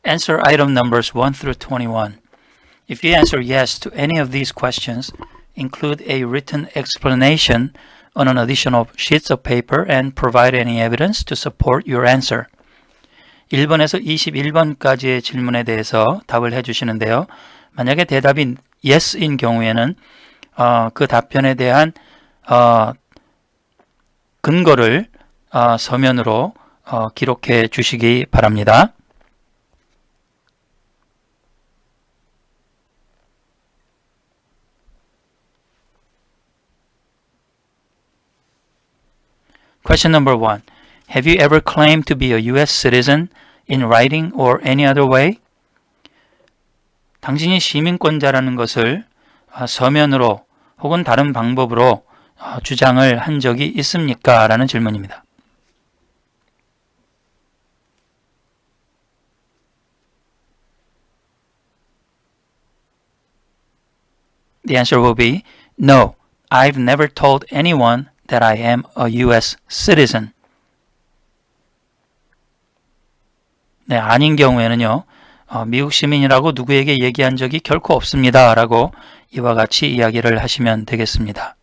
Answer item numbers 1 through 21. If you answer yes to any of these questions, include a written explanation on an additional sheets of paper and provide any evidence to support your answer. 1번에서 21번까지의 질문에 대해서 답을 해주시는데요. 만약에 대답이 yes인 경우에는 그 답변에 대한 근거를 서면으로 기록해 주시기 바랍니다. Question number 1. Have you ever claimed to be a U.S. citizen in writing or any other way? 당신이 시민권자라는 것을 서면으로 혹은 다른 방법으로 주장을 한 적이 있습니까? 라는 질문입니다. The answer will be no. I've never told anyone that I am a U.S. citizen. 네, 아닌 경우에는요. 미국 시민이라고 누구에게 얘기한 적이 결코 없습니다. 라고 이와 같이 이야기를 하시면 되겠습니다.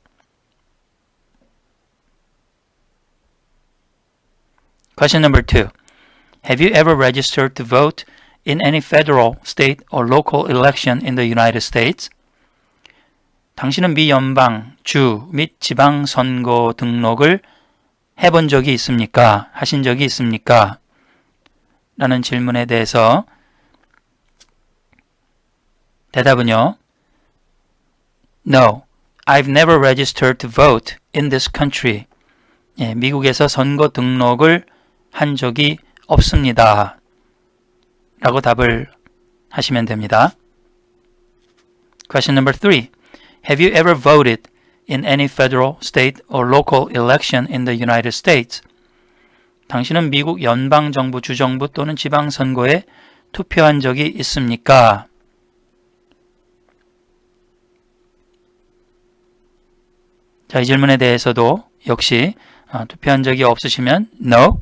Question number 2. Have you ever registered to vote in any federal, state, or local election in the United States? 당신은 미 연방, 주 및 지방 선거 등록을 해본 적이 있습니까? 하신 적이 있습니까? 라는 질문에 대해서 대답은요. No, I've never registered to vote in this country. 예, 미국에서 선거 등록을 한 적이 없습니다. 라고 답을 하시면 됩니다. Question number 3. Have you ever voted in any federal, state, or local election in the United States? 당신은 미국 연방정부, 주정부 또는 지방선거에 투표한 적이 있습니까? 자, 이 질문에 대해서도 역시 투표한 적이 없으시면 No,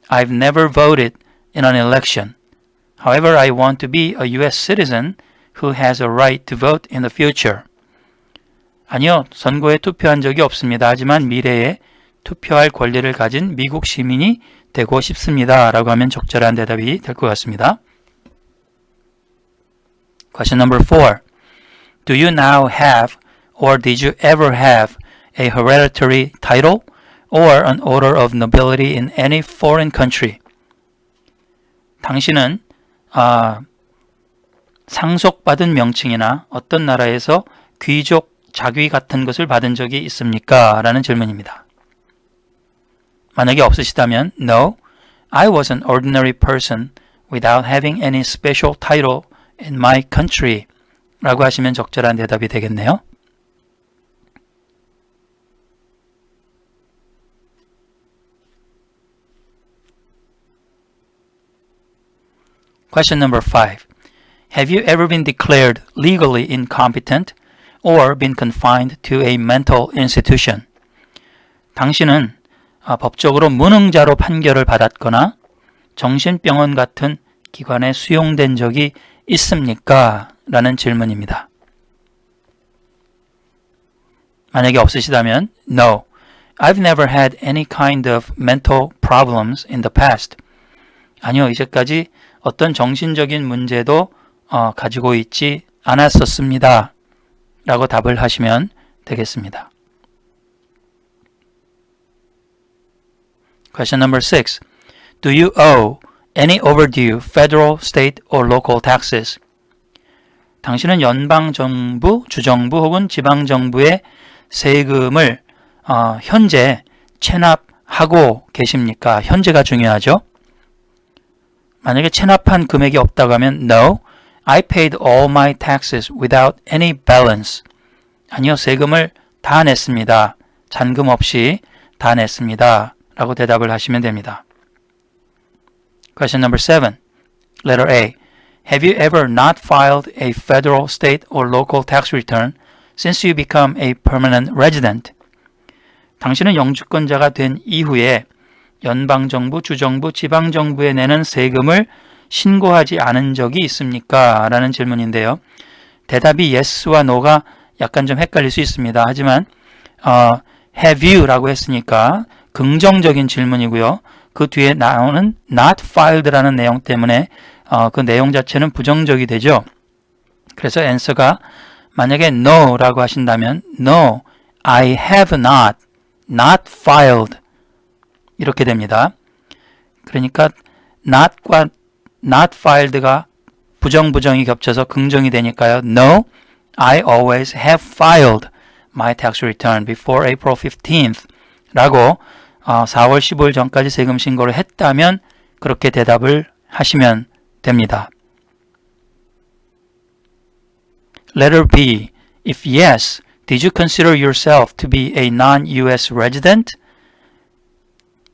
I've never voted in an election. However, I want to be a U.S. citizen who has a right to vote in the future. 아니요, 선거에 투표한 적이 없습니다. 하지만 미래에 투표할 권리를 가진 미국 시민이 되고 싶습니다. 라고 하면 적절한 대답이 될 것 같습니다. Question number 4. Do you now have or did you ever have a hereditary title or an order of nobility in any foreign country? 당신은 상속받은 명칭이나 어떤 나라에서 귀족 자귀 같은 것을 받은 적이 있습니까? 라는 질문입니다. 만약에 없으시다면 No, I was an ordinary person without having any special title in my country 라고 하시면 적절한 대답이 되겠네요. Question number 5. Have you ever been declared legally incompetent or been confined to a mental institution? 당신은 법적으로 무능자로 판결을 받았거나 정신병원 같은 기관에 수용된 적이 있습니까? 라는 질문입니다. 만약에 없으시다면 No, I've never had any kind of mental problems in the past. 아니요, 이제까지 어떤 정신적인 문제도 가지고 있지 않았었습니다. 라고 답을 하시면 되겠습니다. Question number 6. Do you owe any overdue federal, state, or local taxes? 당신은 연방정부, 주정부 혹은 지방정부의 세금을 현재 체납하고 계십니까? 현재가 중요하죠. 만약에 체납한 금액이 없다고 하면 No, I paid all my taxes without any balance. 아니요, 세금을 다 냈습니다. 잔금 없이 다 냈습니다. 라고 대답을 하시면 됩니다. Question number 7. Letter A. Have you ever not filed a federal, state, or local tax return since you become a permanent resident? 당신은 영주권자가 된 이후에 연방정부, 주정부, 지방정부에 내는 세금을 신고하지 않은 적이 있습니까? 라는 질문인데요. 대답이 yes와 no가 약간 좀 헷갈릴 수 있습니다. 하지만 have you 라고 했으니까 긍정적인 질문이고요. 그 뒤에 나오는 not filed라는 내용 때문에 그 내용 자체는 부정적이 되죠. 그래서 answer가 만약에 no 라고 하신다면 no, I have not filed 이렇게 됩니다. 그러니까 not과 not filed가 부정이 겹쳐서 긍정이 되니까요. No, I always have filed my tax return before April 15th 라고 4월 15일 전까지 세금 신고를 했다면 그렇게 대답을 하시면 됩니다. Letter B. If yes, did you consider yourself to be a non-US resident?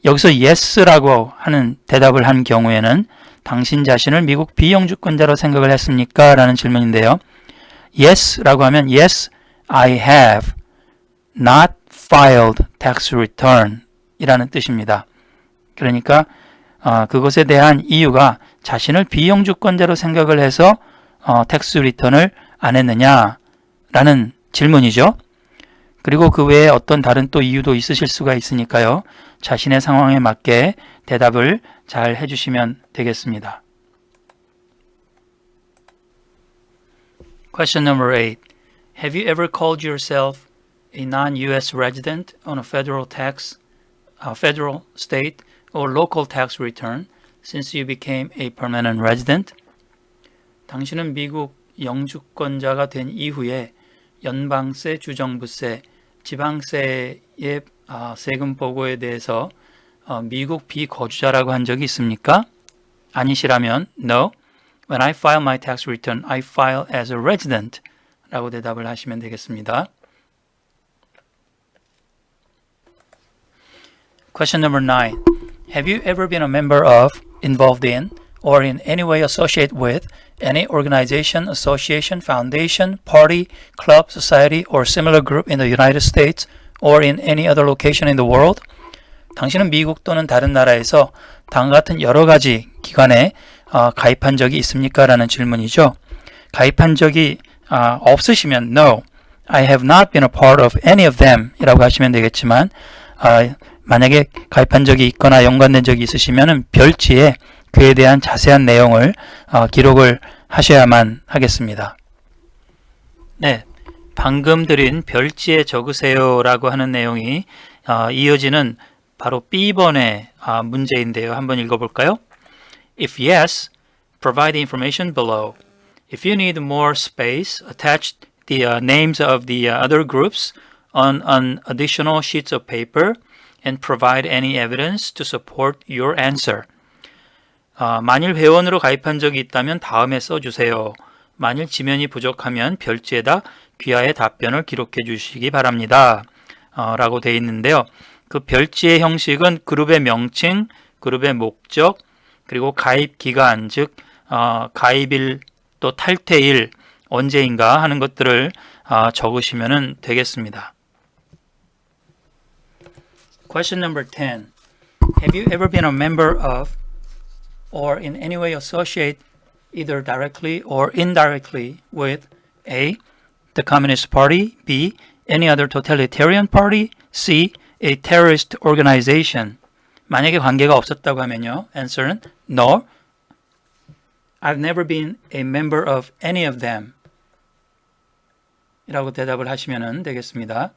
여기서 yes라고 하는 대답을 한 경우에는 당신 자신을 미국 비영주권자로 생각을 했습니까? 라는 질문인데요. yes라고 하면 yes, I have not filed tax return 이라는 뜻입니다. 그러니까 그것에 대한 이유가 자신을 비영주권자로 생각을 해서 텍스 리턴을 안 했느냐라는 질문이죠. 그리고 그 외에 어떤 다른 또 이유도 있으실 수가 있으니까요. 자신의 상황에 맞게 대답을 잘 해주시면 되겠습니다. Question number 8. Have you ever called yourself a non-US resident on a federal, state, or local tax return since you became a permanent resident? 당신은 미국 영주권자가 된 이후에 연방세, 주정부세, 지방세의 세금 보고에 대해서 미국 비거주자라고 한 적이 있습니까? 아니시라면 No. When I file my tax return, I file as a resident 라고 대답을 하시면 되겠습니다. Question number 9. Have you ever been a member of, involved in, or in any way associated with any organization, association, foundation, party, club, society, or similar group in the United States or in any other location in the world? 당신은 미국 또는 다른 나라에서 다음과 같은 여러 가지 기관에 가입한 적이 있습니까? 라는 질문이죠. 가입한 적이 없으시면 No, I have not been a part of any of them 이라고 하시면 되겠지만 만약에 가입한 적이 있거나 연관된 적이 있으시면 별지에 그에 대한 자세한 내용을 기록을 하셔야만 하겠습니다. 네, 방금 드린 별지에 적으세요 라고 하는 내용이 이어지는 바로 B번의 문제인데요. 한번 읽어볼까요? If yes, provide the information below. If you need more space, attach the names of the other groups on additional sheets of paper and provide any evidence to support your answer. 만일 회원으로 가입한 적이 있다면 다음에 써주세요. 만일 지면이 부족하면 별지에다 귀하의 답변을 기록해 주시기 바랍니다. 라고 되어 있는데요. 그 별지의 형식은 그룹의 명칭, 그룹의 목적, 그리고 가입 기간, 즉 가입일 또 탈퇴일 언제인가 하는 것들을 적으시면 되겠습니다. Question number 10. Have you ever been a member of or in any way associate either directly or indirectly with A. the Communist Party, B. any other totalitarian party, C. a terrorist organization? 만약에 관계가 없었다고 하면요. answer는 No. I've never been a member of any of them 이라고 대답을 하시면 되겠습니다.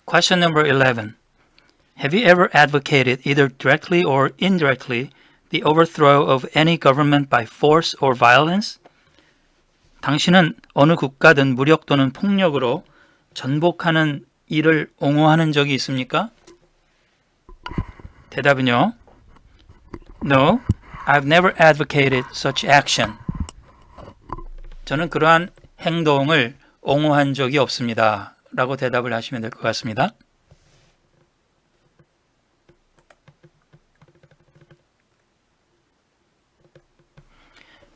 Question number 11. Have you ever advocated either directly or indirectly the overthrow of any government by force or violence? 당신은 어느 국가든 무력 또는 폭력으로 전복하는 일을 옹호하는 적이 있습니까? 대답은요. No, I've never advocated such action. 저는 그러한 행동을 옹호한 적이 없습니다. 라고 대답을 하시면 될 것 같습니다.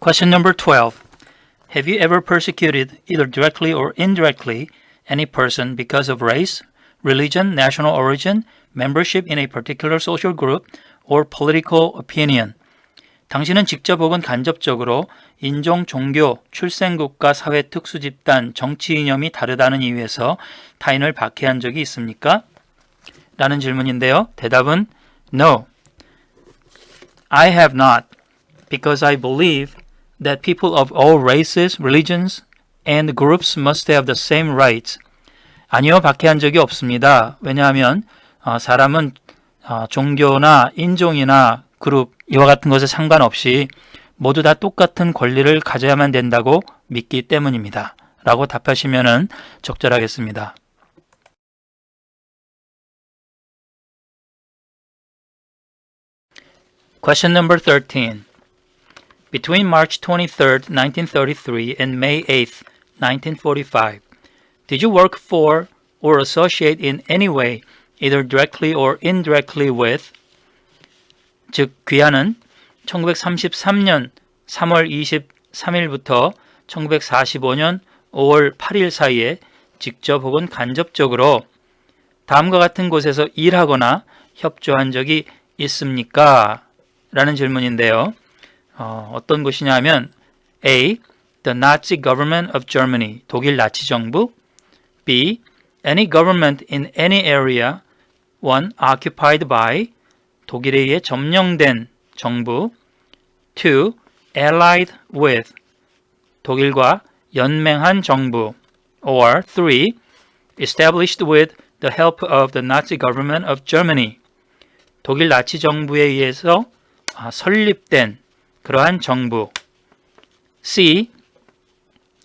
Question number 12. Have you ever persecuted, either directly or indirectly, any person because of race, religion, national origin, membership in a particular social group, or political opinion? 당신은 직접 혹은 간접적으로 인종, 종교, 출생국가, 사회 특수집단, 정치 이념이 다르다는 이유에서 타인을 박해한 적이 있습니까? 라는 질문인데요. 대답은 No. I have not, because I believe that people of all races, religions, and groups must have the same rights. 아니요, 박해한 적이 없습니다. 왜냐하면 사람은 종교나 인종이나 그룹 이와 같은 것에 상관없이 모두 다 똑같은 권리를 가져야만 된다고 믿기 때문입니다. 라고 답하시면 적절하겠습니다. Question number 13. Between March 23rd, 1933 and May 8th, 1945, did you work for or associate in any way, either directly or indirectly with, 즉 귀하는 1933년 3월 23일부터 1945년 5월 8일 사이에 직접 혹은 간접적으로 다음과 같은 곳에서 일하거나 협조한 적이 있습니까? 라는 질문인데요. 어떤 곳이냐 하면 A. The Nazi government of Germany, 독일 나치 정부. B. Any government in any area, one occupied by, 독일에 의해 점령된 정부. 2. Allied with, 독일과 연맹한 정부. Or 3. Established with the help of the Nazi government of Germany, 독일 나치 정부에 의해서 설립된 그러한 정부. C.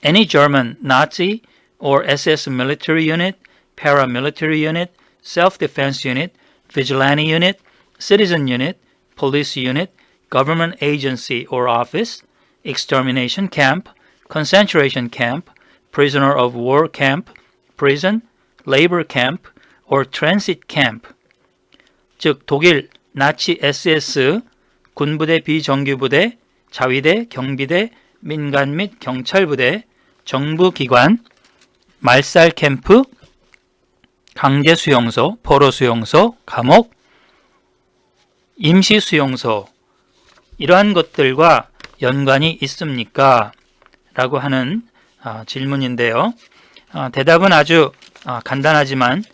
Any German Nazi or SS military unit, paramilitary unit, self-defense unit, vigilante unit, citizen unit, police unit, government agency or office, extermination camp, concentration camp, prisoner of war camp, prison, labor camp, or transit camp. 즉 독일 나치 SS, 군부대 비정규부대, 자위대, 경비대, 민간 및 경찰부대, 정부기관, 말살 캠프, 강제수용소, 포로수용소, 감옥, 임시수용소, 이러한 것들과 연관이 있습니까? 라고 하는 질문인데요. 대답은 아주 간단하지만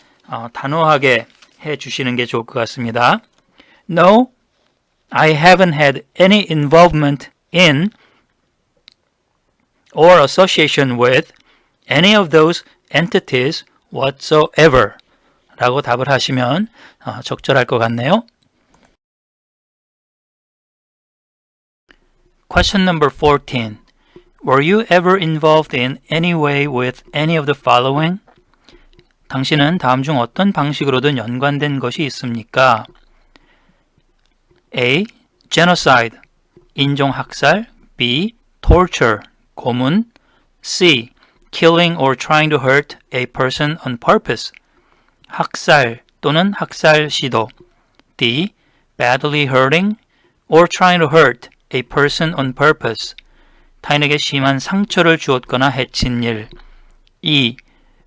단호하게 해 주시는 게 좋을 것 같습니다. No, I haven't had any involvement in or association with any of those entities whatsoever 라고 답을 하시면 적절할 것 같네요. Question number 14. Were you ever involved in any way with any of the following? 당신은 다음 중 어떤 방식으로든 연관된 것이 있습니까? A. Genocide, 인종학살. B. Torture, 고문. C. Killing or trying to hurt a person on purpose, 학살 또는 학살 시도. D. Badly hurting or trying to hurt a person on purpose, 타인에게 심한 상처를 주었거나 해친 일. E.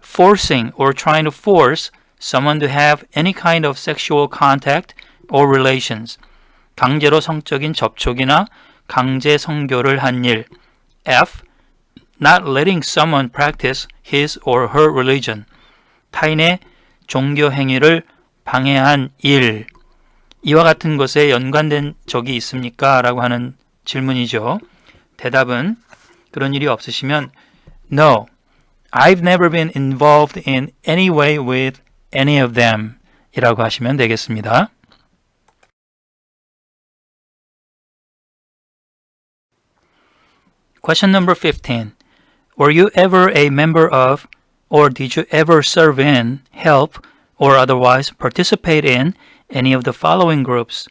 Forcing or trying to force someone to have any kind of sexual contact or relations, 강제로 성적인 접촉이나 강제 성교를 한 일. F. Not letting someone practice his or her religion, 타인의 종교 행위를 방해한 일. 이와 같은 것에 연관된 적이 있습니까? 라고 하는 질문이죠. 대답은 그런 일이 없으시면 No, I've never been involved in any way with any of them 이라고 하시면 되겠습니다. Question number 15. Were you ever a member of, or did you ever serve in, help, or otherwise participate in any of the following groups?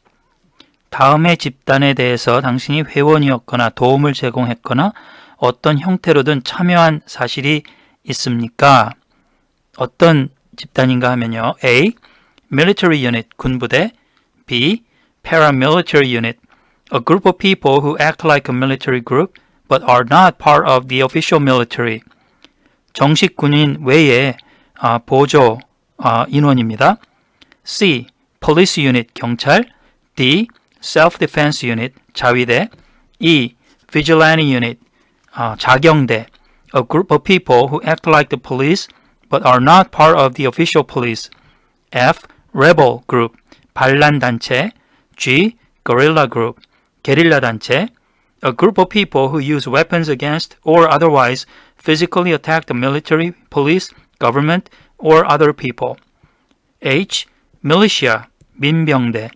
다음의 집단에 대해서 당신이 회원이었거나 도움을 제공했거나 어떤 형태로든 참여한 사실이 있습니까? 어떤 집단인가 하면요. A. Military unit, 군부대. B. Paramilitary unit, A group of people who act like a military group but are not part of the official military. 정식 군인 외에 보조 인원입니다. C. Police unit 경찰. D. Self-defense unit 자위대. E. Vigilante unit 자경대. A group of people who act like the police but are not part of the official police. F. Rebel group 반란 단체. G. Guerrilla group 게릴라 단체. A group of people who use weapons against or otherwise physically attack the military, police, government, or other people. H. Militia 민병대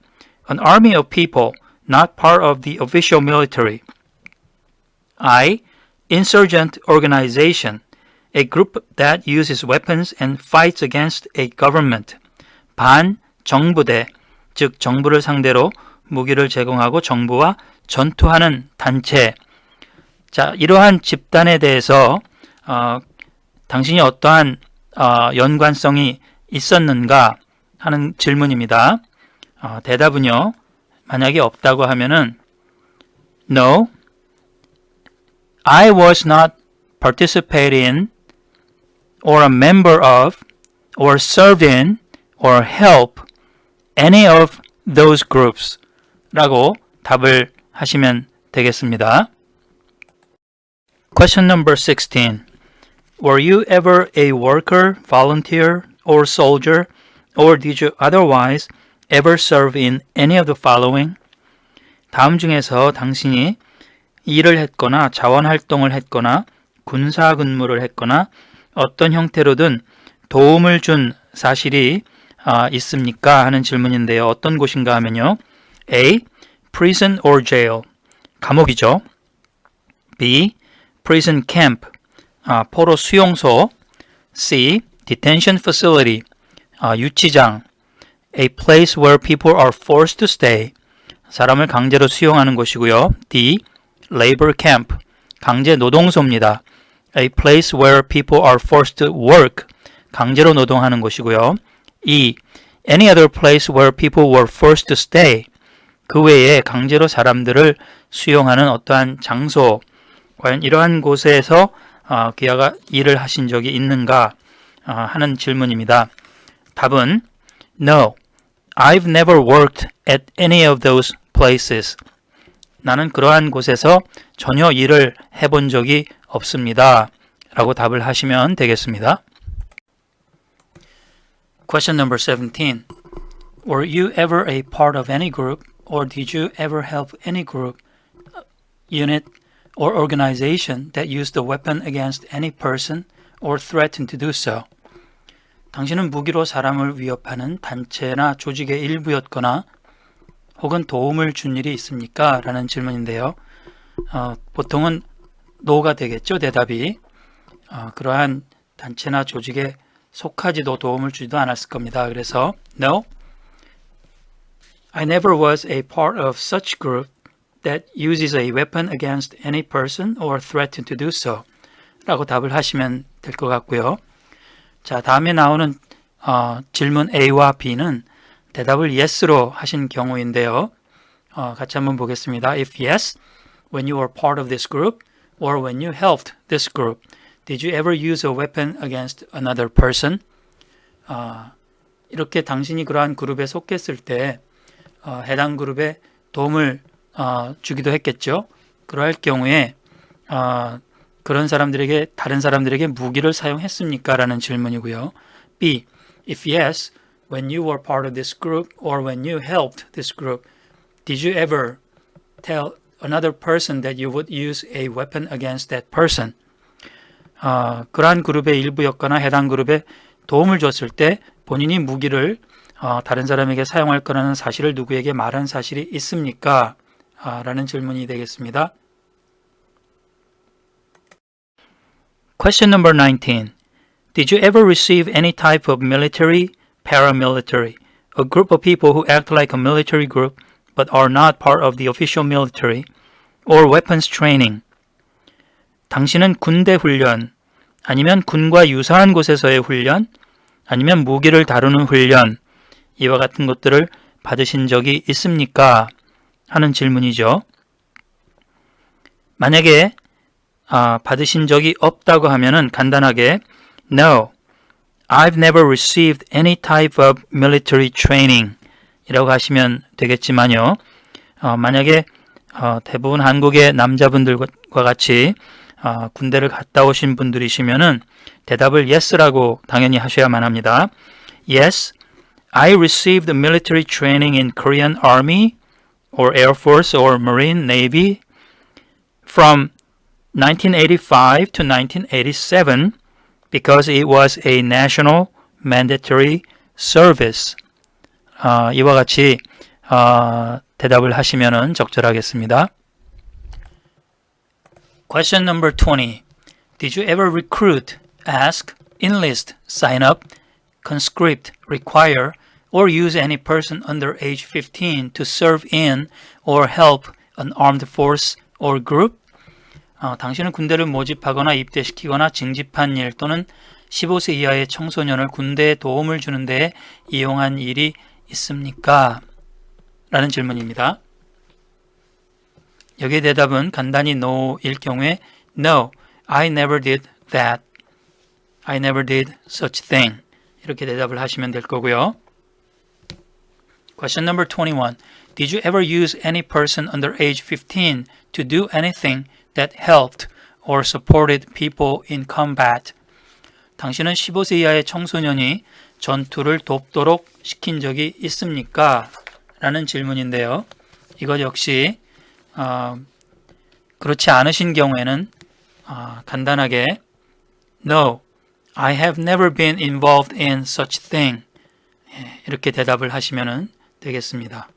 an army of people not part of the official military. I. Insurgent organization a group that uses weapons and fights against a government. 반정부대 즉 정부를 상대로 무기를 제공하고 정부와 전투하는 단체. 자, 이러한 집단에 대해서 당신이 어떠한 연관성이 있었는가 하는 질문입니다. 대답은요. 만약에 없다고 하면은 No, I was not participate in or a member of or serve in or help any of those groups 라고 답을 하시면 되겠습니다. Question number 16. Were you ever a worker, volunteer, or soldier, or did you otherwise ever serve in any of the following? 다음 중에서 당신이 일을 했거나 자원활동을 했거나 군사근무를 했거나 어떤 형태로든 도움을 준 사실이 있습니까? 하는 질문인데요. 어떤 곳인가 하면요. A. Prison or jail. 감옥이죠. B. Prison camp. 포로 수용소. C. Detention facility. 유치장. A place where people are forced to stay. 사람을 강제로 수용하는 곳이고요. D. Labor camp. 강제 노동소입니다. A place where people are forced to work. 강제로 노동하는 곳이고요. E. Any other place where people were forced to stay. 그 외에 강제로 사람들을 수용하는 어떠한 장소. 과연 이러한 곳에서 그가 일을 하신 적이 있는가 하는 질문입니다. 답은 No, I've never worked at any of those places. 나는 그러한 곳에서 전혀 일을 해본 적이 없습니다. 라고 답을 하시면 되겠습니다. Question number 17. Were you ever a part of any group or did you ever help any group, unit, or organization that used a weapon against any person or threatened to do so? 당신은 무기로 사람을 위협하는 단체나 조직의 일부였거나 혹은 도움을 준 일이 있습니까? 라는 질문인데요. 보통은 no가 되겠죠, 대답이. 그러한 단체나 조직에 속하지도 도움을 주지도 않았을 겁니다. 그래서 No, I never was a part of such group that uses a weapon against any person or threatened to do so 라고 답을 하시면 될 것 같고요. 자, 다음에 나오는 질문 A와 B는 대답을 yes로 하신 경우인데요. 같이 한번 보겠습니다. If yes, when you were part of this group or when you helped this group, did you ever use a weapon against another person? 이렇게 당신이 그러한 그룹에 속했을 때 해당 그룹에 도움을 주기도 했겠죠. 그러할 경우에 그런 사람들에게 다른 사람들에게 무기를 사용했습니까? 라는 질문이고요. B. If yes, when you were part of this group or when you helped this group, did you ever tell another person that you would use a weapon against that person? 그러한 그룹의 일부였거나 해당 그룹에 도움을 줬을 때 본인이 무기를 다른 사람에게 사용할 거라는 사실을 누구에게 말한 사실이 있습니까? 라는 질문이 되겠습니다. Question number 19. Did you ever receive any type of military, paramilitary, a group of people who act like a military group but are not part of the official military, or weapons training? 당신은 군대 훈련, 아니면 군과 유사한 곳에서의 훈련, 아니면 무기를 다루는 훈련, 이와 같은 것들을 받으신 적이 있습니까? 하는 질문이죠. 만약에 받으신 적이 없다고 하면은 간단하게 No, I've never received any type of military training 이라고 하시면 되겠지만요. 만약에 대부분 한국의 남자분들과 같이 군대를 갔다 오신 분들이시면은 대답을 yes라고 당연히 하셔야만 합니다. Yes, I received military training in Korean Army or Air Force or Marine Navy from 1985 to 1987 because it was a national mandatory service. 이와 같이 대답을 하시면 적절하겠습니다. Question number 20. Did you ever recruit, ask, enlist, sign up, conscript, require, or use any person under age 15 to serve in or help an armed force or group? 당신은 군대를 모집하거나 입대시키거나 징집한 일 또는 15세 이하의 청소년을 군대에 도움을 주는 데 이용한 일이 있습니까? 라는 질문입니다. 여기에 대답은 간단히 no일 경우에 No, I never did that. I never did such thing. 이렇게 대답을 하시면 될 거고요. Question number 21. Did you ever use any person under age 15 to do anything that helped or supported people in combat? 당신은 15세 이하의 청소년이 전투를 돕도록 시킨 적이 있습니까? 라는 질문인데요. 이것 역시 그렇지 않으신 경우에는 간단하게 No, I have never been involved in such thing. 이렇게 대답을 하시면 되겠습니다.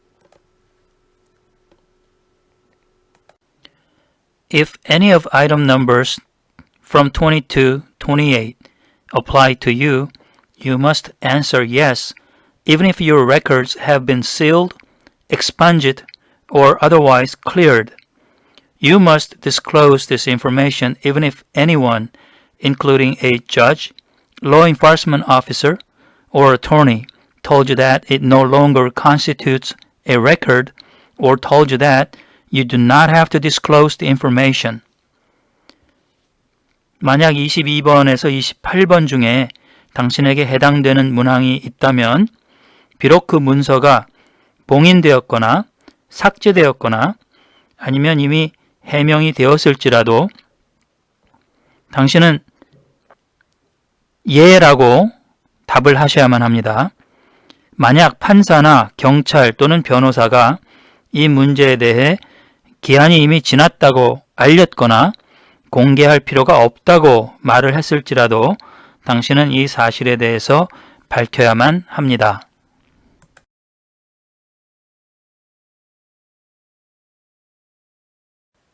If any of item numbers from 20 to 28 apply to you, you must answer yes, even if your records have been sealed, expunged, or otherwise cleared. You must disclose this information even if anyone, including a judge, law enforcement officer, or attorney, told you that it no longer constitutes a record or told you that you do not have to disclose the information. 만약 22번에서 28번 중에 당신에게 해당되는 문항이 있다면 비록 그 문서가 봉인되었거나 삭제되었거나 아니면 이미 해명이 되었을지라도 당신은 예라고 답을 하셔야만 합니다. 만약 판사나 경찰 또는 변호사가 이 문제에 대해 기한이 이미 지났다고 알렸거나 공개할 필요가 없다고 말을 했을지라도 당신은 이 사실에 대해서 밝혀야만 합니다.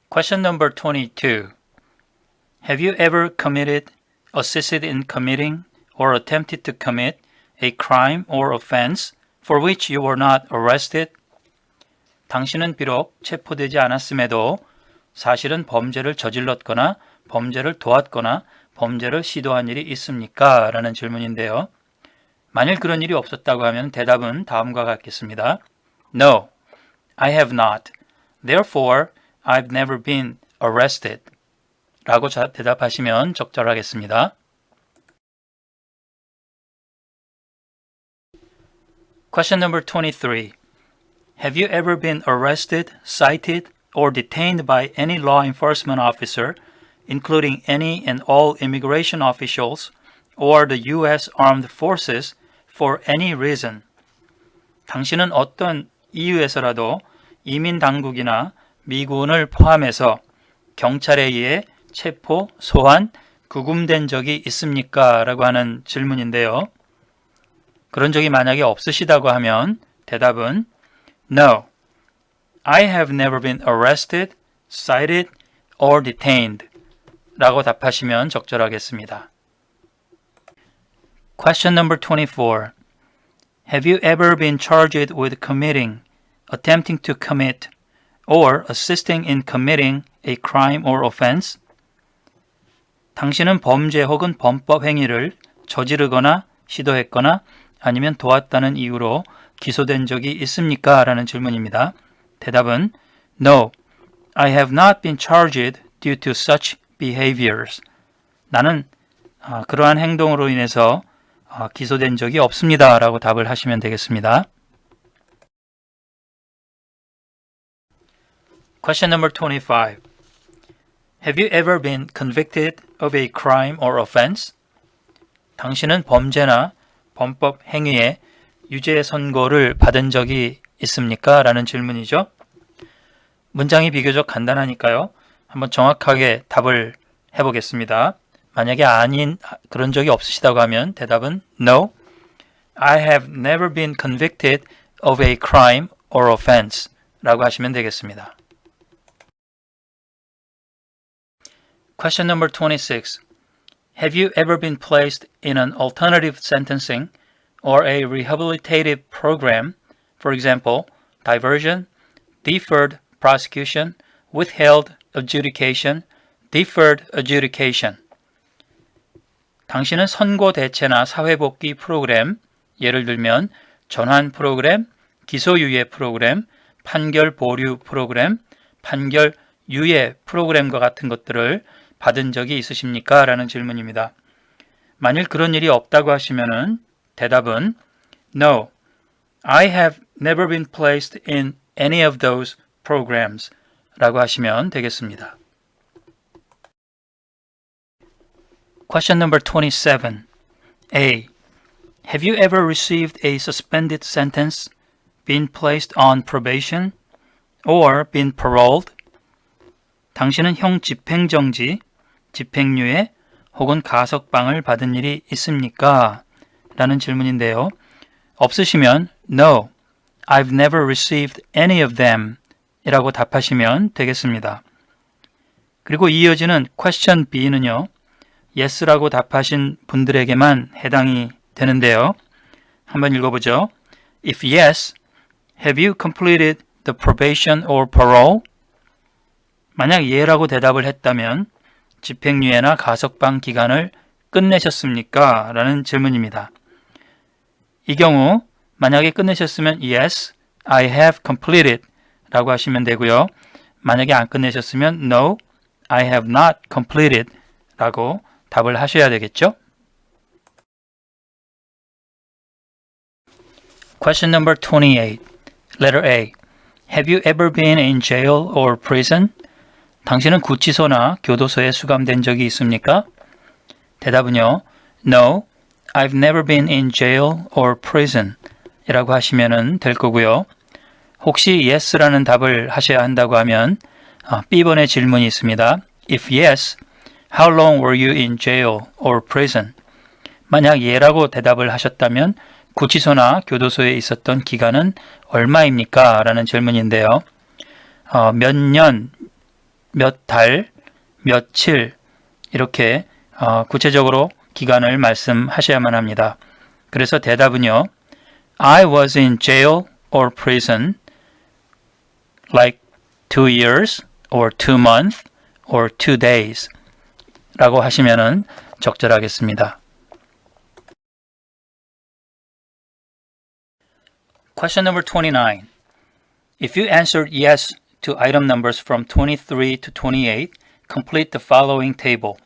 Question number 22. Have you ever committed, assisted in committing, or attempted to commit a crime or offense for which you were not arrested? 당신은 비록 체포되지 않았음에도 사실은 범죄를 저질렀거나 범죄를 도왔거나 범죄를 시도한 일이 있습니까? 라는 질문인데요. 만일 그런 일이 없었다고 하면 대답은 다음과 같겠습니다. No, I have not. Therefore, I've never been arrested. 라고 대답하시면 적절하겠습니다. Question number 23. Have you ever been arrested, cited, or detained by any law enforcement officer, including any and all immigration officials or the U.S. Armed Forces, for any reason? 당신은 어떤 이유에서라도 이민 당국이나 미군을 포함해서 경찰에 의해 체포, 소환, 구금된 적이 있습니까? 라고 하는 질문인데요. 그런 적이 만약에 없으시다고 하면 대답은 No, I have never been arrested, cited, or detained 라고 답하시면 적절하겠습니다. Question number 24. Have you ever been charged with committing, attempting to commit, or assisting in committing a crime or offense? 당신은 범죄 혹은 범법 행위를 저지르거나 시도했거나 아니면 도왔다는 이유로 기소된 적이 있습니까? 라는 질문입니다. 대답은 No, I have not been charged due to such behaviors. 나는 그러한 행동으로 인해서 기소된 적이 없습니다. 라고 답을 하시면 되겠습니다. Question number 25. Have you ever been convicted of a crime or offense? 당신은 범죄나 범법 행위에 유죄 선고를 받은 적이 있습니까? 라는 질문이죠. 문장이 비교적 간단하니까요. 한번 정확하게 답을 해보겠습니다. 만약에 그런 적이 없으시다고 하면 대답은 No, I have never been convicted of a crime or offense 라고 하시면 되겠습니다. Question number 26. Have you ever been placed in an alternative sentencing or a rehabilitative program, for example, diversion, deferred prosecution, withheld adjudication, deferred adjudication? 당신은 선고 대체나 사회복귀 프로그램, 예를 들면 전환 프로그램, 기소유예 프로그램, 판결 보류 프로그램, 판결 유예 프로그램과 같은 것들을 받은 적이 있으십니까? 라는 질문입니다. 만일 그런 일이 없다고 하시면은 대답은 No, I have never been placed in any of those programs 라고 하시면 되겠습니다. Question number 27. A. Have you ever received a suspended sentence, been placed on probation, or been paroled? 당신은 형 집행정지, 집행유예 혹은 가석방을 받은 일이 있습니까? 라는 질문인데요. 없으시면 No, I've never received any of them 이라고 답하시면 되겠습니다. 그리고 이어지는 question B는요. Yes라고 답하신 분들에게만 해당이 되는데요. 한번 읽어보죠. If yes, have you completed the probation or parole? 만약 예라고 대답을 했다면 집행유예나 가석방 기간을 끝내셨습니까? 라는 질문입니다. 이 경우 만약에 끝내셨으면 Yes, I have completed 라고 하시면 되고요. 만약에 안 끝내셨으면 No, I have not completed 라고 답을 하셔야 되겠죠? Question number 28. Letter A. Have you ever been in jail or prison? 당신은 구치소나 교도소에 수감된 적이 있습니까? 대답은요. No, I've never been in jail or prison 이라고 하시면 될 거고요. 혹시 yes라는 답을 하셔야 한다고 하면 B번의 질문이 있습니다. If yes, how long were you in jail or prison? 만약 예라고 대답을 하셨다면 구치소나 교도소에 있었던 기간은 얼마입니까? 라는 질문인데요. 몇 년, 몇 달, 며칠 이렇게 구체적으로 기간을 말씀하셔야만 합니다. 그래서 대답은요. I was in jail or prison like 2 years or 2 months or 2 days 라고 하시면 적절하겠습니다. Question number 29. If you answered yes to item numbers from 23 to 28, complete the following table.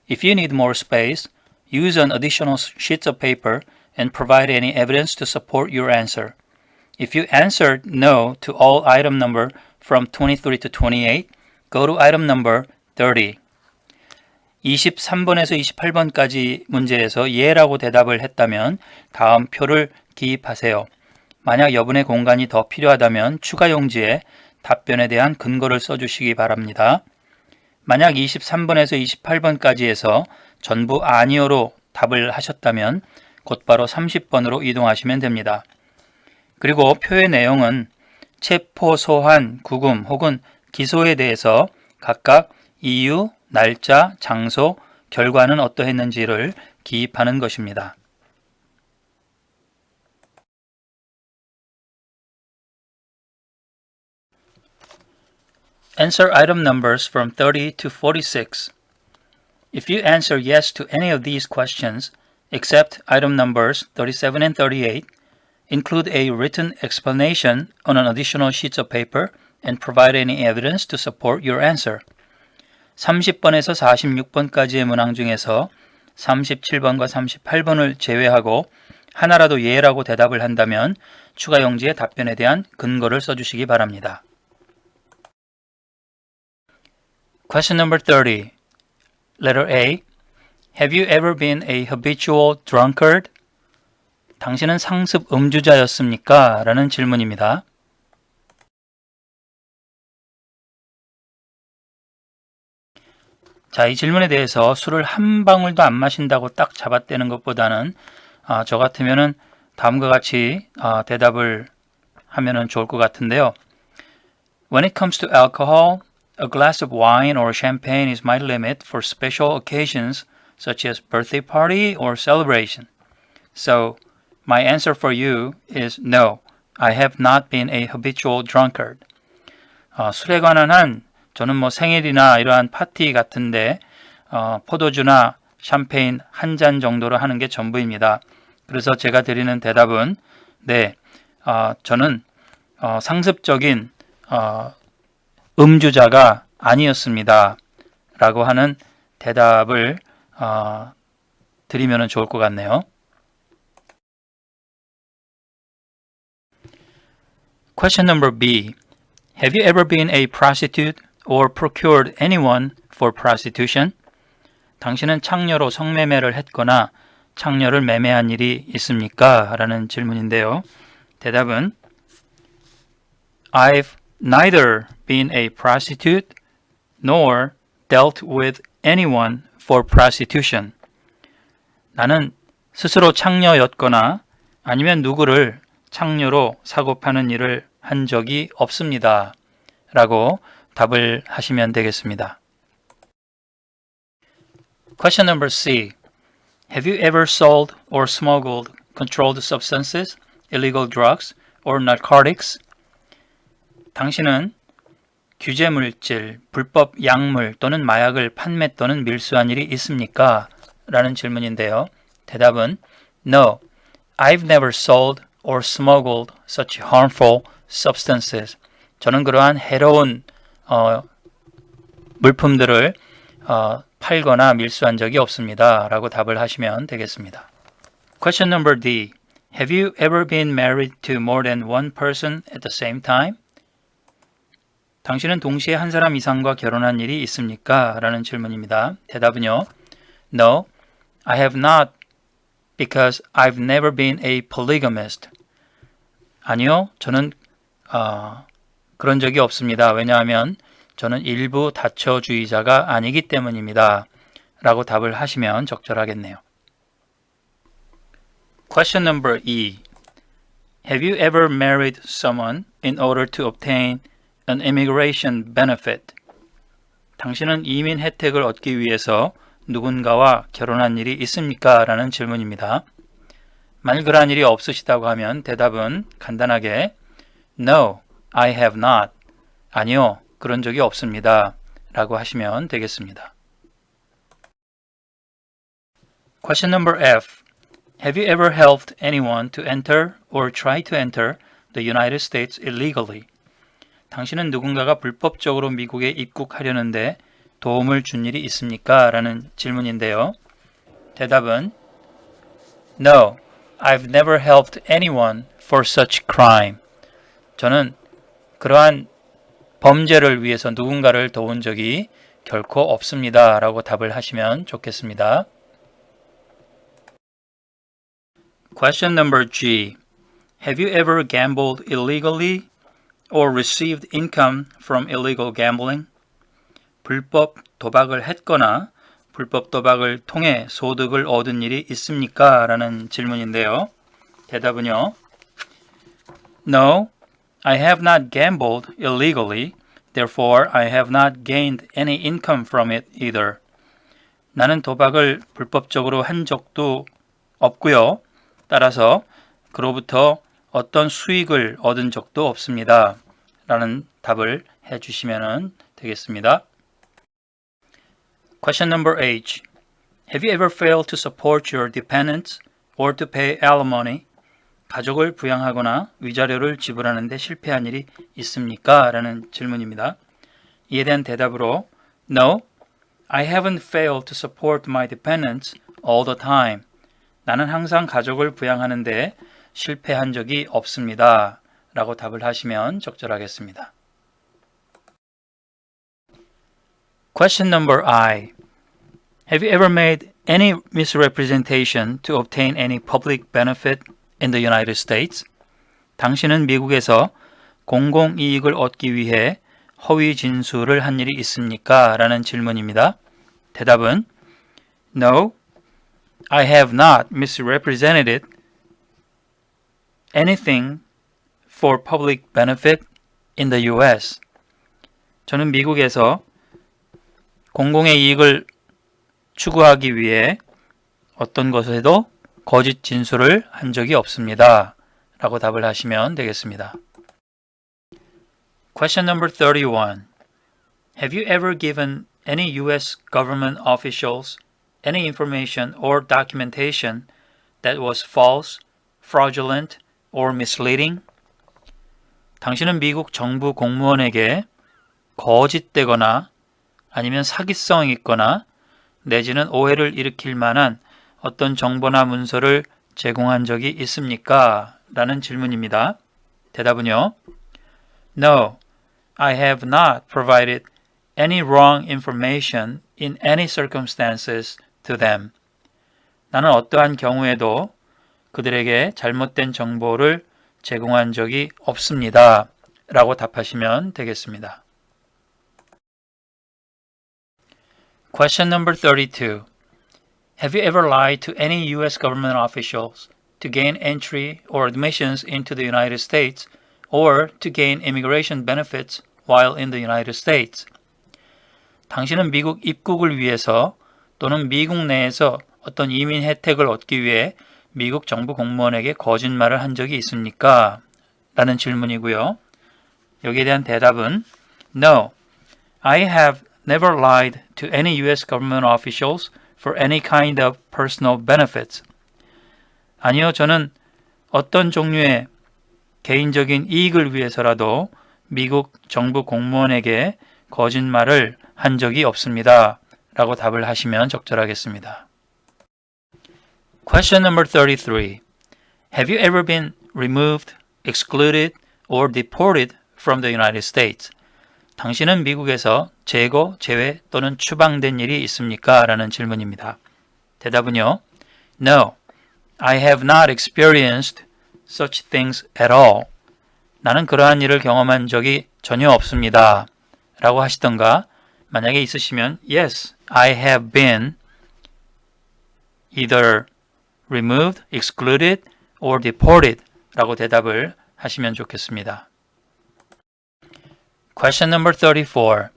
If you need more space, use an additional sheets of paper and provide any evidence to support your answer. If you answered no to all item number from 23 to 28, go to item number 30. 23번에서 28번까지 문제에서 예라고 대답을 했다면 다음 표를 기입하세요. 만약 여분의 공간이 더 필요하다면 추가 용지에 답변에 대한 근거를 써주시기 바랍니다. 만약 23번에서 28번까지에서 전부 아니오로 답을 하셨다면 곧바로 30번으로 이동하시면 됩니다. 그리고 표의 내용은 체포, 소환, 구금 혹은 기소에 대해서 각각 이유, 날짜, 장소, 결과는 어떠했는지를 기입하는 것입니다. Answer item numbers from 30 to 46. If you answer yes to any of these questions, except item numbers 37 and 38, Include a written explanation on an additional sheets of paper and provide any evidence to support your answer. 30번에서 46번까지의 문항 중에서 37번과 38번을 제외하고 하나라도 예라고 대답을 한다면 추가 용지에 답변에 대한 근거를 써주시기 바랍니다. Question number 30. Letter A. Have you ever been a habitual drunkard? 당신은 상습 음주자였습니까? 라는 질문입니다. 자, 이 질문에 대해서 술을 한 방울도 안 마신다고 딱 잡아떼는 것보다는 저 같으면은 다음과 같이 대답을 하면은 좋을 것 같은데요. When it comes to alcohol, a glass of wine or champagne is my limit for special occasions such as birthday party or celebration. So, my answer for you is no. I have not been a habitual drunkard. 술에 관한 한 저는 뭐 생일이나 이러한 파티 같은데 포도주나 샴페인 한 잔 정도로 하는 게 전부입니다. 그래서 제가 드리는 대답은 네, 저는 상습적인 음주자가 아니었습니다. 라고 하는 대답을 드리면 좋을 것 같네요. Question number B. Have you ever been a prostitute or procured anyone for prostitution? 당신은 창녀로 성매매를 했거나 창녀를 매매한 일이 있습니까? 라는 질문인데요. 대답은 I've neither been a prostitute nor dealt with anyone for prostitution. 나는 스스로 창녀였거나 아니면 누구를 창녀로 사고 파는 일을 한 적이 없습니다. 라고 답을 하시면 되겠습니다. Question number C. Have you ever sold or smuggled controlled substances, illegal drugs, or narcotics? 당신은 규제 물질, 불법 약물 또는 마약을 판매 또는 밀수한 일이 있습니까? 라는 질문인데요. 대답은 No, I've never sold or smuggled such harmful substances. 저는 그러한 해로운 물품들을 팔거나 밀수한 적이 없습니다. 라고 답을 하시면 되겠습니다. Question number D. Have you ever been married to more than one person at the same time? 당신은 동시에 한 사람 이상과 결혼한 일이 있습니까? 라는 질문입니다. 대답은요. No, I have not because I've never been a polygamist. 아니요, 저는 그런 적이 없습니다. 왜냐하면 저는 일부 다처주의자가 아니기 때문입니다. 라고 답을 하시면 적절하겠네요. Question number E. Have you ever married someone in order to obtain an immigration benefit? 당신은 이민 혜택을 얻기 위해서 누군가와 결혼한 일이 있습니까? 라는 질문입니다. 만일 그러한 일이 없으시다고 하면 대답은 간단하게 No, I have not. 아니요, 그런 적이 없습니다. 라고 하시면 되겠습니다. Question number F. Have you ever helped anyone to enter or try to enter the United States illegally? 당신은 누군가가 불법적으로 미국에 입국하려는데 도움을 준 일이 있습니까? 라는 질문인데요. 대답은 No, I've never helped anyone for such crime. 저는 그러한 범죄를 위해서 누군가를 도운 적이 결코 없습니다. 라고 답을 하시면 좋겠습니다. Question number G. Have you ever gambled illegally or received income from illegal gambling? 불법 도박을 했거나 불법 도박을 통해 소득을 얻은 일이 있습니까? 라는 질문인데요. 대답은요. No, I have not gambled illegally. Therefore, I have not gained any income from it either. 나는 도박을 불법적으로 한 적도 없고요. 따라서 그로부터 어떤 수익을 얻은 적도 없습니다. 라는 답을 해주시면 되겠습니다. Question number H. Have you ever failed to support your dependents or to pay alimony? 가족을 부양하거나 위자료를 지불하는 데 실패한 일이 있습니까? 라는 질문입니다. 이에 대한 대답으로 No, I haven't failed to support my dependents all the time. 나는 항상 가족을 부양하는 데 실패한 적이 없습니다. 라고 답을 하시면 적절하겠습니다. Question number I. Have you ever made any misrepresentation to obtain any public benefit in the United States? 당신은 미국에서 공공이익을 얻기 위해 허위 진술을 한 일이 있습니까? 라는 질문입니다. 대답은 No, I have not misrepresented anything for public benefit in the US. 저는 미국에서 공공의 이익을 추구하기 위해 어떤 것에도 거짓 진술을 한 적이 없습니다. 라고 답을 하시면 되겠습니다. Question number 31. Have you ever given any U.S. government officials any information or documentation that was false, fraudulent, or misleading? 당신은 미국 정부 공무원에게 거짓되거나 아니면 사기성 있거나 내지는 오해를 일으킬 만한 어떤 정보나 문서를 제공한 적이 있습니까? 라는 질문입니다. 대답은요. No, I have not provided any wrong information in any circumstances to them. 나는 어떠한 경우에도 그들에게 잘못된 정보를 제공한 적이 없습니다. 라고 답하시면 되겠습니다. Question number 32. Have you ever lied to any U.S. government officials to gain entry or admissions into the United States or to gain immigration benefits while in the United States? 당신은 미국 입국을 위해서 또는 미국 내에서 어떤 이민 혜택을 얻기 위해 미국 정부 공무원에게 거짓말을 한 적이 있습니까? 라는 질문이고요. 여기에 대한 대답은 No, I have never lied to any U.S. government officials for any kind of personal benefits. 아니요, 저는 어떤 종류의 개인적인 이익을 위해서라도 미국 정부 공무원에게 거짓말을 한 적이 없습니다. 라고 답을 하시면 적절하겠습니다. Question number 33. Have you ever been removed, excluded, or deported from the United States? 당신은 미국에서 제거, 제외 또는 추방된 일이 있습니까? 라는 질문입니다. 대답은요. No, I have not experienced such things at all. 나는 그러한 일을 경험한 적이 전혀 없습니다. 라고 하시던가 만약에 있으시면 Yes, I have been either removed, excluded, or deported 라고 대답을 하시면 좋겠습니다. Question number 34.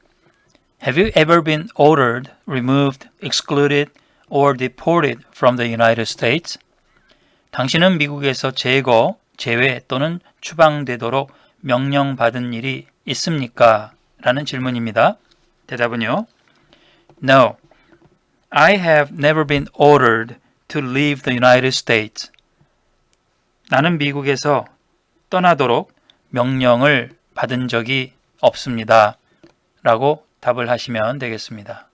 Have you ever been ordered, removed, excluded, or deported from the United States? 당신은 미국에서 제거, 제외 또는 추방되도록 명령받은 일이 있습니까? 라는 질문입니다. 대답은요. No, I have never been ordered to leave the United States. 나는 미국에서 떠나도록 명령을 받은 적이 없습니다. 라고 답을 하시면 되겠습니다.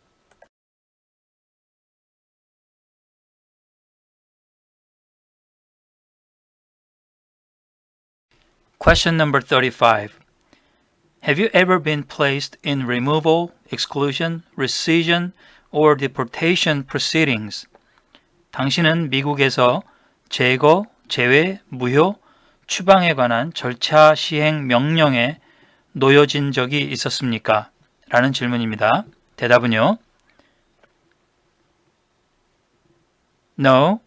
Question number 35. Have you ever been placed in removal, exclusion, rescission, or deportation proceedings? 당신은 미국에서 제거, 제외, 무효, 추방에 관한 절차 시행 명령에 놓여진 적이 있었습니까? 라는 질문입니다. 대답은요. No,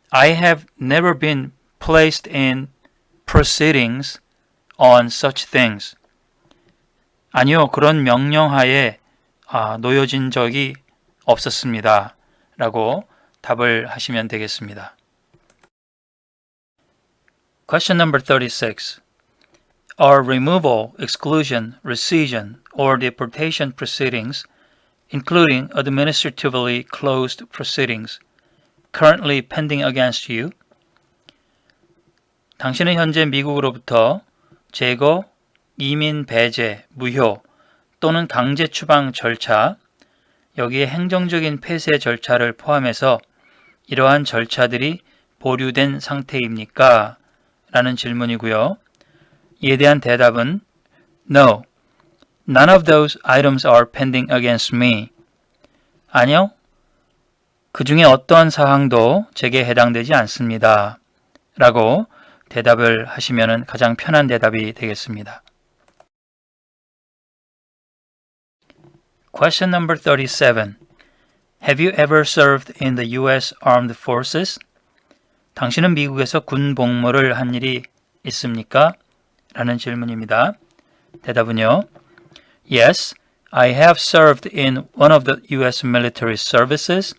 I have never been placed in proceedings on such things. 아니요, 그런 명령하에 놓여진 적이 없었습니다. 라고 답을 하시면 되겠습니다. Question number 36. Are removal, exclusion, rescission, or deportation proceedings, including administratively closed proceedings, currently pending against you? 당신은 현재 미국으로부터 제거, 이민 배제, 무효 또는 강제 추방 절차, 여기에 행정적인 폐쇄 절차를 포함해서 이러한 절차들이 보류된 상태입니까? 라는 질문이고요. 이에 대한 대답은 No, none of those items are pending against me. 아니요, 그 중에 어떠한 사항도 제게 해당되지 않습니다. 라고 대답을 하시면 가장 편한 대답이 되겠습니다. Question number 37. Have you ever served in the U.S. Armed Forces? 당신은 미국에서 군 복무를 한 일이 있습니까? 라는 질문입니다. 대답은요. Yes, I have served in one of the U.S. military services.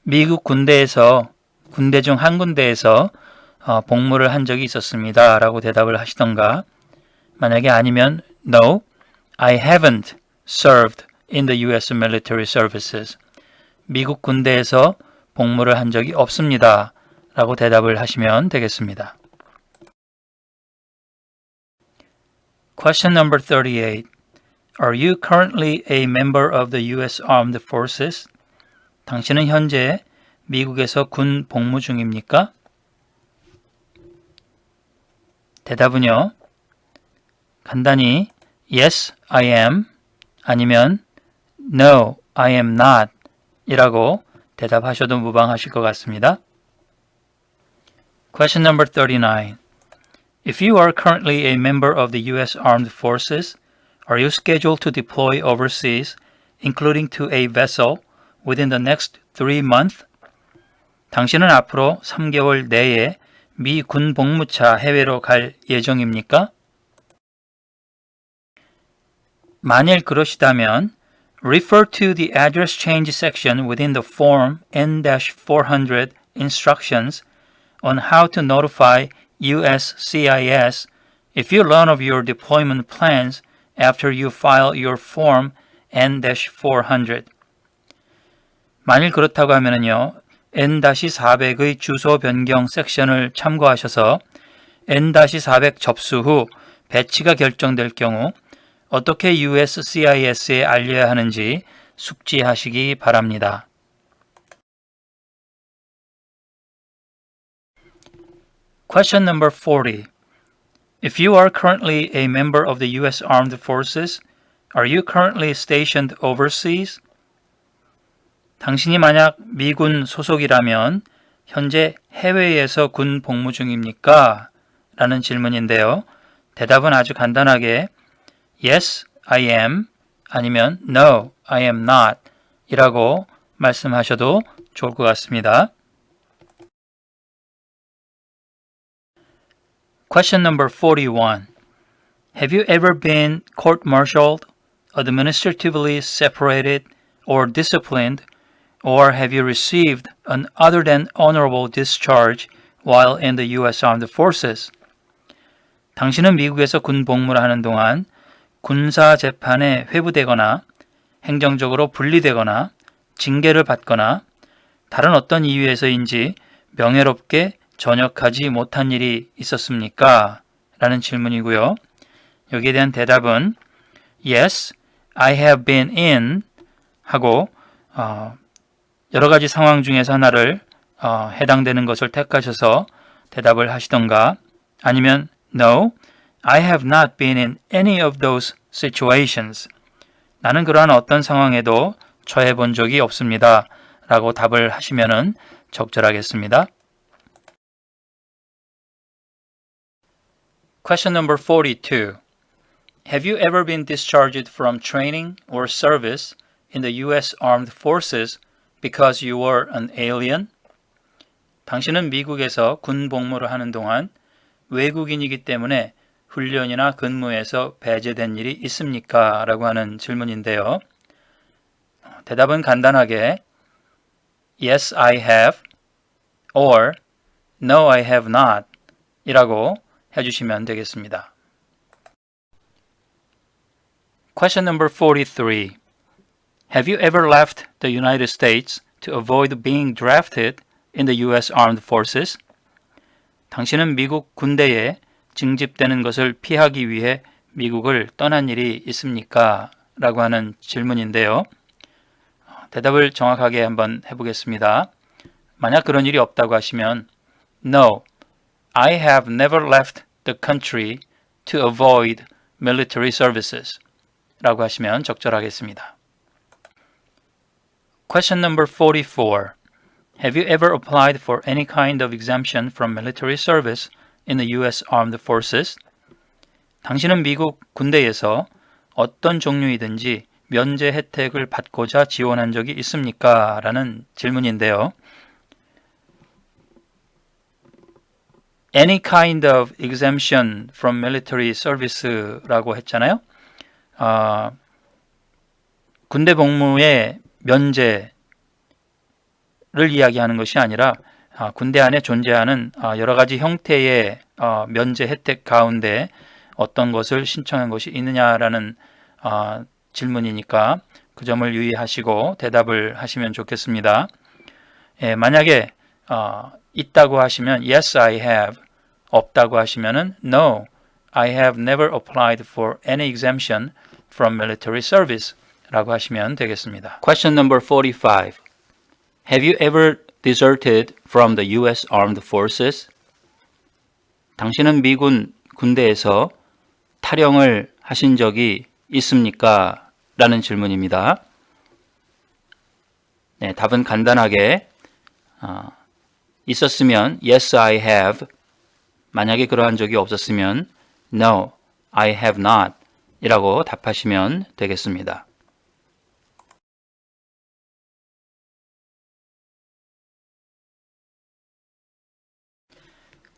미국 군대에서 군대 중 한 군데에서 복무를 한 적이 있었습니다. 라고 대답을 하시던가 만약에 아니면 No, I haven't served in the U.S. military services. 미국 군대에서 복무를 한 적이 없습니다. 라고 대답을 하시면 되겠습니다. Question number 38. Are you currently a member of the U.S. Armed Forces? 당신은 현재 미국에서 군 복무 중입니까? 대답은요. 간단히 Yes, I am 아니면 No, I am not 이라고 대답하셔도 무방하실 것 같습니다. Question number 39. If you are currently a member of the U.S. Armed Forces, are you scheduled to deploy overseas, including to a vessel, within the next 3 months? 당신은 앞으로 3개월 내에 미 군 복무차 해외로 갈 예정입니까? 만일 그러시다면 refer to the address change section within the form N-400 instructions on how to notify USCIS if you learn of your deployment plans after you file your form N-400. 만일 그렇다고 하면요. N-400의 주소 변경 섹션을 참고하셔서 N-400 접수 후 배치가 결정될 경우 어떻게 USCIS에 알려야 하는지 숙지하시기 바랍니다. Question number 40. If you are currently a member of the U.S. Armed Forces, are you currently stationed overseas? 당신이 만약 미군 소속이라면 현재 해외에서 군 복무 중입니까? 라는 질문인데요. 대답은 아주 간단하게 Yes, I am 아니면 No, I am not 이라고 말씀하셔도 좋을 것 같습니다. Question number 41. Have you ever been court-martialed, administratively separated, or disciplined, or have you received an other than honorable discharge while in the U.S. Armed Forces? 당신은 미국에서 군 복무를 하는 동안 군사 재판에 회부되거나 행정적으로 분리되거나 징계를 받거나 다른 어떤 이유에서인지 명예롭게 전역하지 못한 일이 있었습니까? 라는 질문이고요. 여기에 대한 대답은 Yes, I have been in 하고 여러 가지 상황 중에서 하나를 해당되는 것을 택하셔서 대답을 하시던가 아니면 No, I have not been in any of those situations. 나는 그러한 어떤 상황에도 처해 본 적이 없습니다. 라고 답을 하시면 적절하겠습니다. Question number 42. Have you ever been discharged from training or service in the U.S. Armed Forces because you were an alien? 당신은 미국에서 군 복무를 하는 동안 외국인이기 때문에 훈련이나 근무에서 배제된 일이 있습니까? 라고 하는 질문인데요. 대답은 간단하게 Yes, I have or No, I have not 이라고 해주시면 되겠습니다. Question number 43. Have you ever left the United States to avoid being drafted in the U.S. Armed Forces? 당신은 미국 군대에 징집되는 것을 피하기 위해 미국을 떠난 일이 있습니까? 라고 하는 질문인데요. 대답을 정확하게 한번 해보겠습니다. 만약 그런 일이 없다고 하시면 No, I have never left the country to avoid military services 라고 하시면 적절하겠습니다. Question number 44. Have you ever applied for any kind of exemption from military service in the U.S. Armed Forces? 당신은 미국 군대에서 어떤 종류이든지 면제 혜택을 받고자 지원한 적이 있습니까? 라는 질문인데요. Any kind of exemption from military service라고 했잖아요. 군대 복무의 면제를 이야기하는 것이 아니라 군대 안에 존재하는 여러 가지 형태의 면제 혜택 가운데 어떤 것을 신청한 것이 있느냐라는 질문이니까 그 점을 유의하시고 대답을 하시면 좋겠습니다. 만약에 있다고 하시면 Yes, I have. 없다고 하시면은 No, I have never applied for any exemption from military service 라고 하시면 되겠습니다. Question number 45. Have you ever deserted from the U.S. Armed Forces? 당신은 미군 군대에서 탈영을 하신 적이 있습니까? 라는 질문입니다. 네, 답은 간단하게 있었으면 Yes, I have. 만약에 그러한 적이 없었으면 No, I have not 이라고 답하시면 되겠습니다.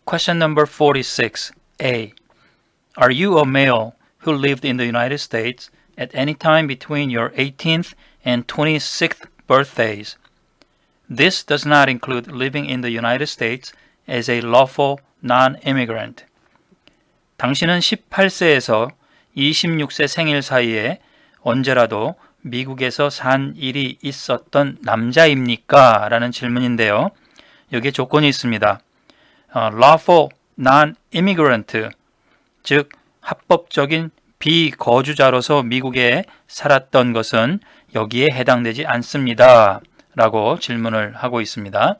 Question number 46A. Are you a male who lived in the United States at any time between your 18th and 26th birthdays? This does not include living in the United States as a lawful non-immigrant. 당신은 18세에서 26세 생일 사이에 언제라도 미국에서 산 일이 있었던 남자입니까? 라는 질문인데요. 여기에 조건이 있습니다. lawful non-immigrant, 즉 합법적인 비거주자로서 미국에 살았던 것은 여기에 해당되지 않습니다. 라고 질문을 하고 있습니다.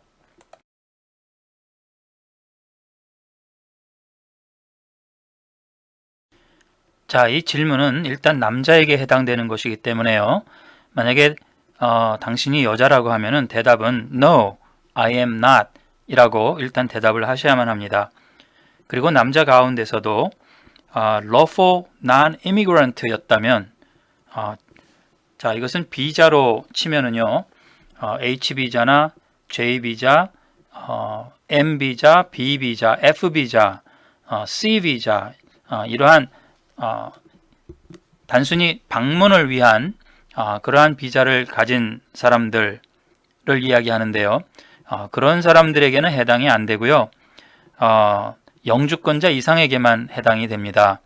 자, 이 질문은 일단 남자에게 해당되는 것이기 때문에요. 만약에 당신이 여자라고 하면은 대답은 No, I am not 이라고 일단 대답을 하셔야만 합니다. 그리고 남자 가운데서도 lawful non-immigrant 였다면 자, 이것은 비자로 치면은요. H비자나 J비자, M비자, B비자, F비자, C비자 이러한 단순히 방문을 위한 그러한 비자를 가진 사람들을 이야기하는데요. 그런 사람들에게는 해당이 안 되고요. 영주권자 이상에게만 해당이 됩니다.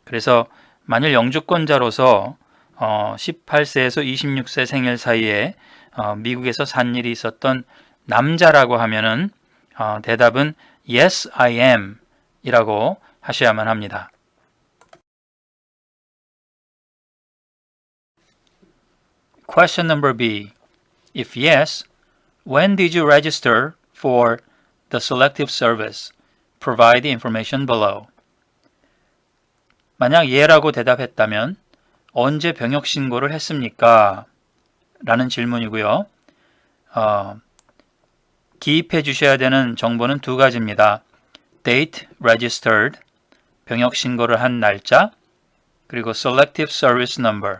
그래서 만일 영주권자로서 18세에서 26세 생일 사이에 미국에서 산 일이 있었던 남자라고 하면은 대답은 Yes, I am 이라고 하셔야만 합니다. Question number B. If yes, when did you register for the selective service? Provide the information below. 만약 예라고 대답했다면 언제 병역 신고를 했습니까? 라는 질문이고요. 기입해 주셔야 되는 정보는 두 가지입니다. Date registered, 병역 신고를 한 날짜, 그리고 Selective Service Number,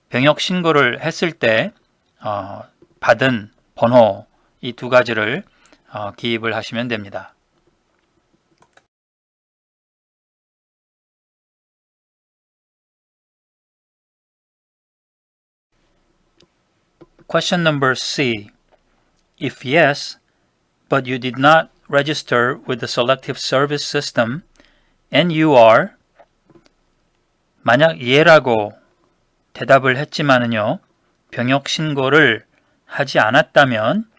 병역 신고를 했을 때 받은 번호, 이 두 가지를 기입을 하시면 됩니다. Question number C. If yes, but you did not register with the Selective Service System and you are 만약 예라고 대답을 했지만은요. 병역 신고를 하지 않았다면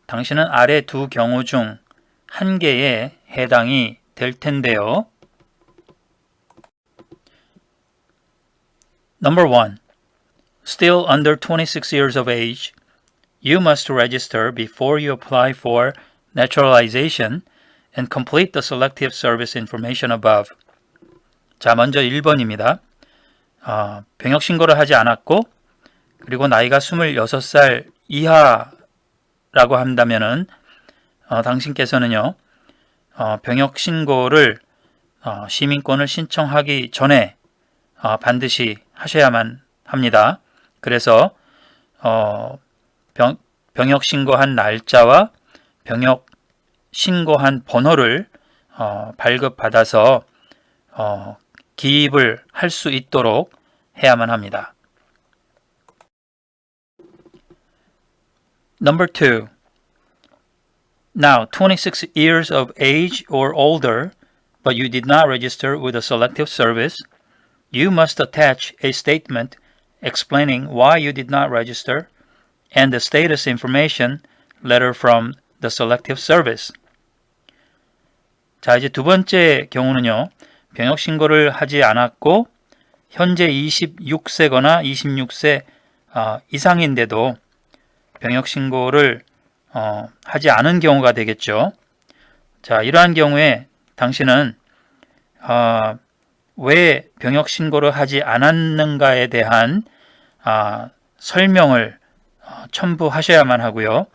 당신은 아래 두 경우 중 한 개에 해당이 될 텐데요. Number 1. Still under 26 years of age, you must register before you apply for naturalization and complete the selective service information above. 자, 먼저 1번입니다. 병역 신고를 하지 않았고 그리고 나이가 26살 이하라고 한다면은 당신께서는요. 병역 신고를 시민권을 신청하기 전에 반드시 하셔야만 합니다. 그래서 병역 신고한 날짜와 병역 신고한 번호를 발급받아서 기입을 할 수 있도록 해야만 합니다. Number 2. Now, 26 years of age or older, but you did not register with the selective service, you must attach a statement explaining why you did not register and the status information letter from the selective service. 자, 이제 두 번째 경우는요. 병역 신고를 하지 않았고 현재 26세거나 26세 이상인데도 병역 신고를 하지 않은 경우가 되겠죠. 자, 이러한 경우에 당신은 왜 병역 신고를 하지 않았는가에 대한 설명을 첨부하셔야만 하고요.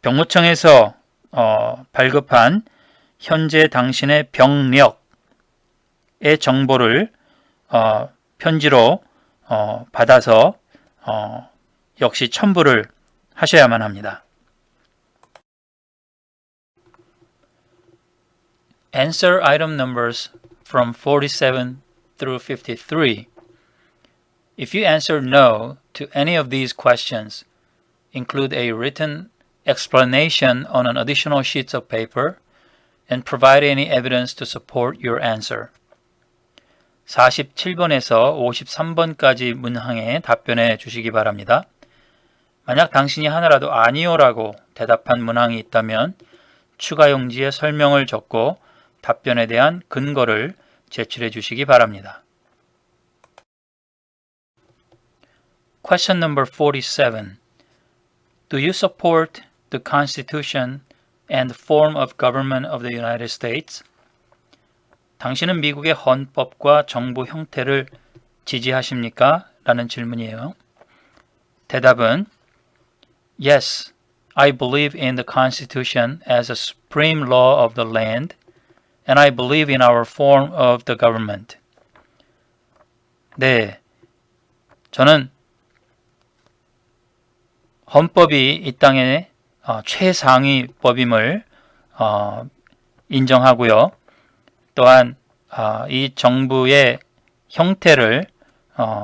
병무청에서 발급한 현재 당신의 병력의 정보를 편지로 받아서 역시 첨부를 하셔야만 합니다. Answer item numbers from 47 through 53. If you answer no to any of these questions, include a written explanation on an additional sheets of paper and provide any evidence to support your answer. 47번에서 53번까지 문항에 답변해 주시기 바랍니다. 만약 당신이 하나라도 아니요라고 대답한 문항이 있다면 추가 용지에 설명을 적고 답변에 대한 근거를 제출해 주시기 바랍니다. Question number 47. Do you support the Constitution and form of government of the United States? 당신은 미국의 헌법과 정부 형태를 지지하십니까? 라는 질문이에요. 대답은 Yes, I believe in the Constitution as a supreme law of the land, and I believe in our form of the government. 네, 저는 헌법이 이 땅의 최상위법임을 인정하고요. 또한 이 정부의 형태를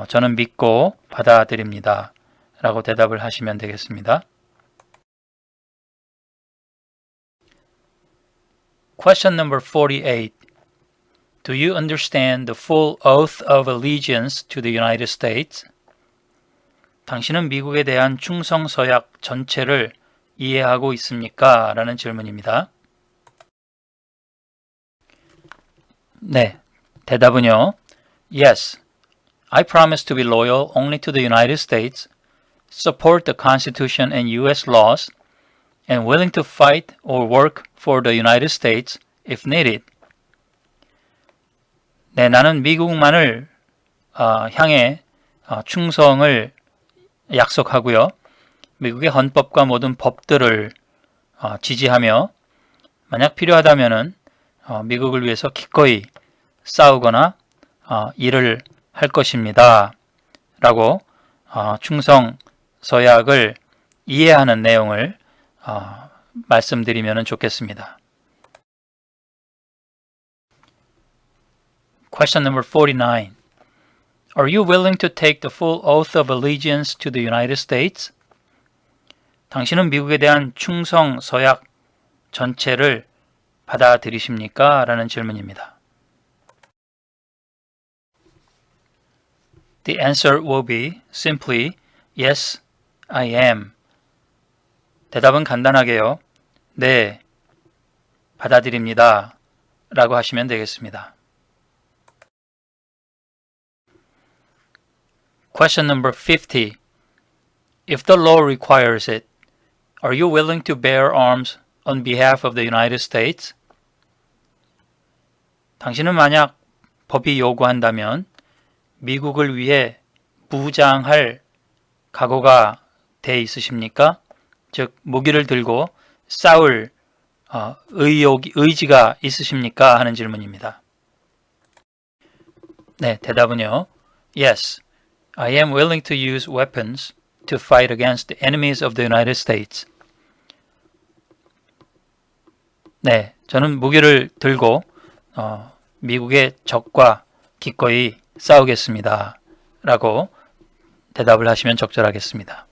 저는 믿고 받아들입니다. 라고 대답을 하시면 되겠습니다. Question number 48. Do you understand the full oath of allegiance to the United States? 당신은 미국에 대한 충성 서약 전체를 이해하고 있습니까? 라는 질문입니다. 네, 대답은요. Yes, I promise to be loyal only to the United States, support the Constitution and U.S. laws, and willing to fight or work for the United States if needed. 네, 나는 미국만을 향해 충성을 약속하고요. 미국의 헌법과 모든 법들을 지지하며 만약 필요하다면은 미국을 위해서 기꺼이 싸우거나 일을 할 것입니다. 라고 충성 서약을 이해하는 내용을 말씀드리면 좋겠습니다. Question number 49. Are you willing to take the full oath of allegiance to the United States? 당신은 미국에 대한 충성 서약 전체를 받아들이십니까? 라는 질문입니다. The answer will be simply yes, I am. 대답은 간단하게요. 네, 받아들입니다. 라고 하시면 되겠습니다. Question number 50. If the law requires it, are you willing to bear arms on behalf of the United States? 당신은 만약 법이 요구한다면 미국을 위해 무장할 각오가 돼 있으십니까? 즉 무기를 들고 싸울 의지가 있으십니까? 하는 질문입니다. 네, 대답은요. Yes, I am willing to use weapons to fight against the enemies of the United States. 네, 저는 무기를 들고 미국의 적과 기꺼이 싸우겠습니다. 라고 대답을 하시면 적절하겠습니다.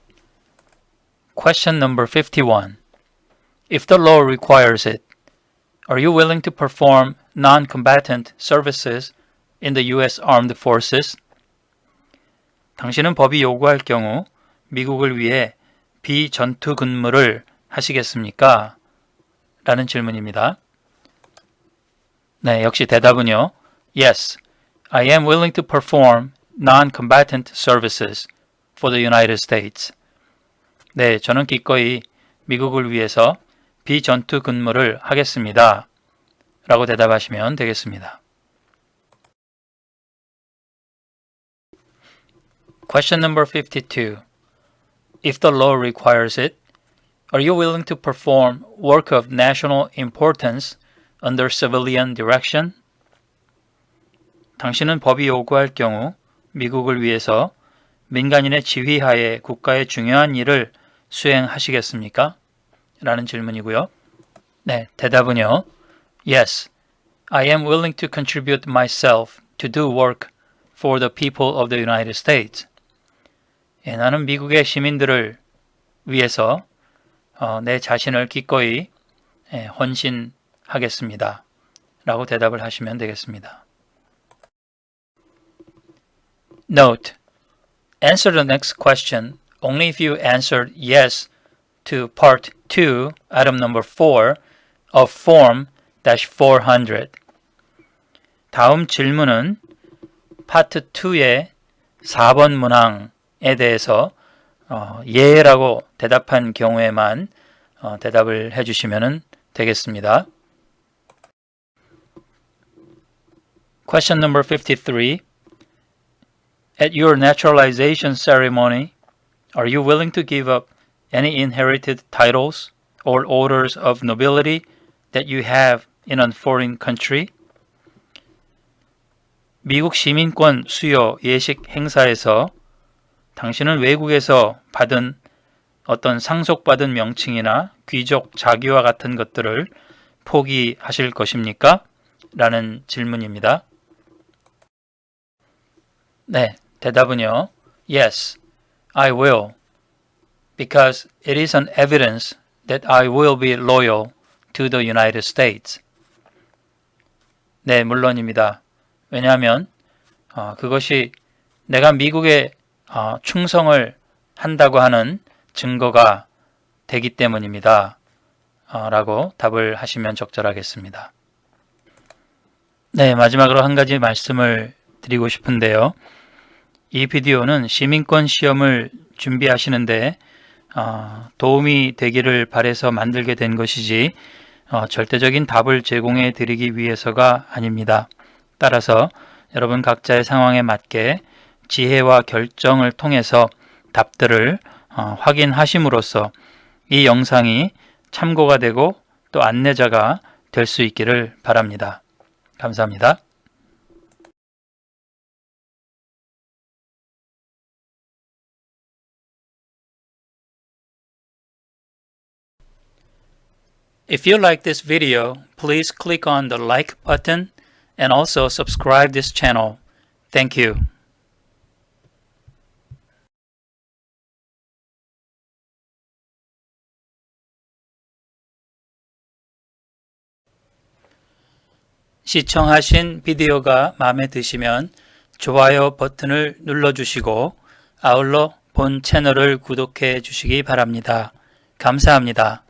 Question number 51. If the law requires it, are you willing to perform non-combatant services in the U.S. Armed Forces? 당신은 법이 요구할 경우 미국을 위해 비전투 근무를 하시겠습니까? 라는 질문입니다. 네, 역시 대답은요. Yes, I am willing to perform non-combatant services for the United States. 네, 저는 기꺼이 미국을 위해서 비전투 근무를 하겠습니다. 라고 대답하시면 되겠습니다. Question number 52. If the law requires it, are you willing to perform work of national importance under civilian direction? 당신은 법이 요구할 경우 미국을 위해서 민간인의 지휘하에 국가의 중요한 일을 수행하시겠습니까? 라는 질문이고요. 네, 대답은요. Yes, I am willing to contribute myself to do work for the people of the United States. 예, 나는 미국의 시민들을 위해서 내 자신을 기꺼이 헌신하겠습니다. 라고 대답을 하시면 되겠습니다. Note: Answer the next question only if you answered yes to part 2, item number 4 of form -400. 다음 질문은 파트 2의 4번 문항에 대해서 예라고 대답한 경우에만 대답을 해주시면 되겠습니다. Question number 53. At your naturalization ceremony, are you willing to give up any inherited titles or orders of nobility that you have in a foreign country? 미국 시민권 수여 예식 행사에서 당신은 외국에서 받은 어떤 상속받은 명칭이나 귀족 자기와 같은 것들을 포기하실 것입니까? 라는 질문입니다. 네, 대답은요. Yes, I will. Because it is an evidence that I will be loyal to the United States. 네, 물론입니다. 왜냐하면 그것이 내가 미국에 충성을 한다고 하는 증거가 되기 때문입니다. 라고 답을 하시면 적절하겠습니다. 네, 마지막으로 한 가지 말씀을 드리고 싶은데요. 이 비디오는 시민권 시험을 준비하시는데 도움이 되기를 바라서 만들게 된 것이지 절대적인 답을 제공해 드리기 위해서가 아닙니다. 따라서 여러분 각자의 상황에 맞게 지혜와 결정을 통해서 답들을 확인하심으로써 이 영상이 참고가 되고 또 안내자가 될 수 있기를 바랍니다. 감사합니다. If you like this video, please click on the like button and also subscribe this channel. Thank you. 시청하신 비디오가 마음에 드시면 좋아요 버튼을 눌러주시고 아울러 본 채널을 구독해 주시기 바랍니다. 감사합니다.